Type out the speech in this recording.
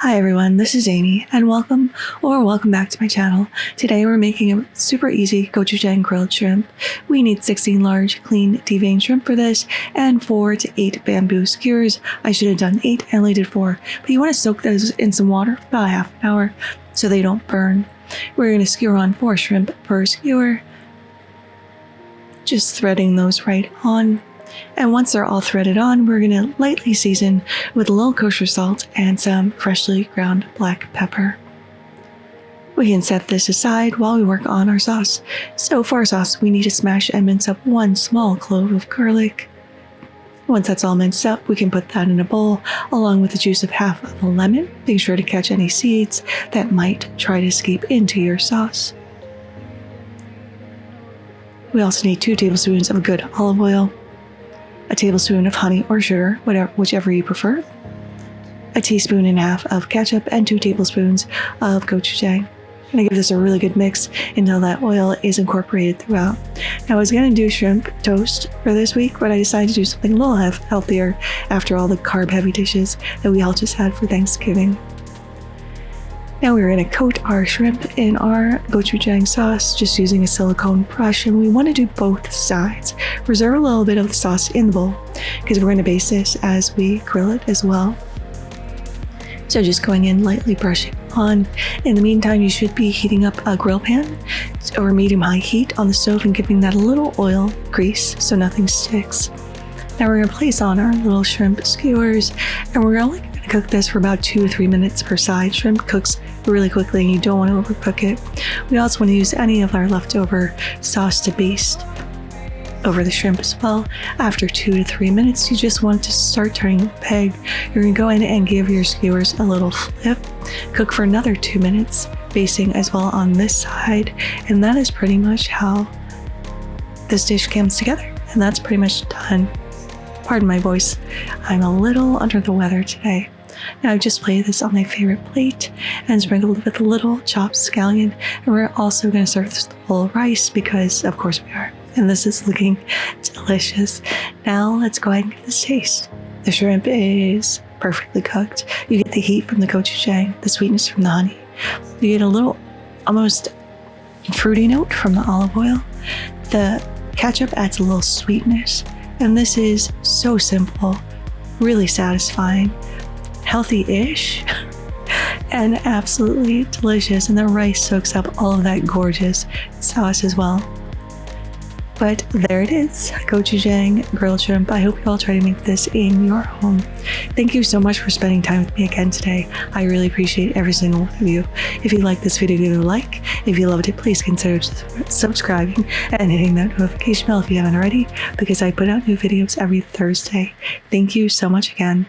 Hi everyone, this is Amy, and welcome back to my channel. Today we're making a super easy gochujang grilled shrimp. We need 16 large, clean, deveined shrimp for this, and 4 to 8 bamboo skewers. I should have done 8, I only did 4, but you want to soak those in some water for about half an hour so they don't burn. We're going to skewer on 4 shrimp per skewer, just threading those right on. And once they're all threaded on, we're going to lightly season with a little kosher salt and some freshly ground black pepper. We can set this aside while we work on our sauce. So for our sauce, we need to smash and mince up 1 small clove of garlic. Once that's all minced up, we can put that in a bowl along with the juice of half of a lemon. Be sure to catch any seeds that might try to escape into your sauce. We also need 2 tablespoons of good olive oil, a tablespoon of honey or sugar, whichever you prefer, a teaspoon and a half of ketchup, and 2 tablespoons of gochujang. I'm going to give this a really good mix until that oil is incorporated throughout. Now I was going to do shrimp toast for this week, but I decided to do something a little healthier after all the carb-heavy dishes that we all just had for Thanksgiving. Now we're going to coat our shrimp in our gochujang sauce just using a silicone brush, and we want to do both sides. Reserve a little bit of the sauce in the bowl because we're going to baste this as we grill it as well. So just going in, lightly brushing on. In the meantime, you should be heating up a grill pan over medium-high heat on the stove and giving that a little oil grease so nothing sticks. Now we're going to place on our little shrimp skewers, and we're only going to cook this for about 2 to 3 minutes per side. Shrimp cooks really quickly and you don't want to overcook it. We also want to use any of our leftover sauce to baste over the shrimp as well. After 2 to 3 minutes, you just want to start turning the peg. You're going to go in and give your skewers a little flip. Cook for another 2 minutes, basting as well on this side. And that is pretty much how this dish comes together. And that's pretty much done. Pardon my voice, I'm a little under the weather today. Now I've just placed this on my favorite plate and sprinkled with a little chopped scallion, and we're also going to serve this with whole rice because of course we are. And this is looking delicious. Now let's go ahead and give this a taste. The shrimp is perfectly cooked. You get the heat from the gochujang, the sweetness from the honey. You get a little almost fruity note from the olive oil. The ketchup adds a little sweetness. And this is so simple, really satisfying, healthy-ish, and absolutely delicious. And the rice soaks up all of that gorgeous sauce as well. But there it is, gochujang grilled shrimp. I hope you all try to make this in your home. Thank you so much for spending time with me again today. I really appreciate every single one of you. If you like this video, give it a like. If you loved it, please consider subscribing and hitting that notification bell if you haven't already, because I put out new videos every Thursday. Thank you so much again.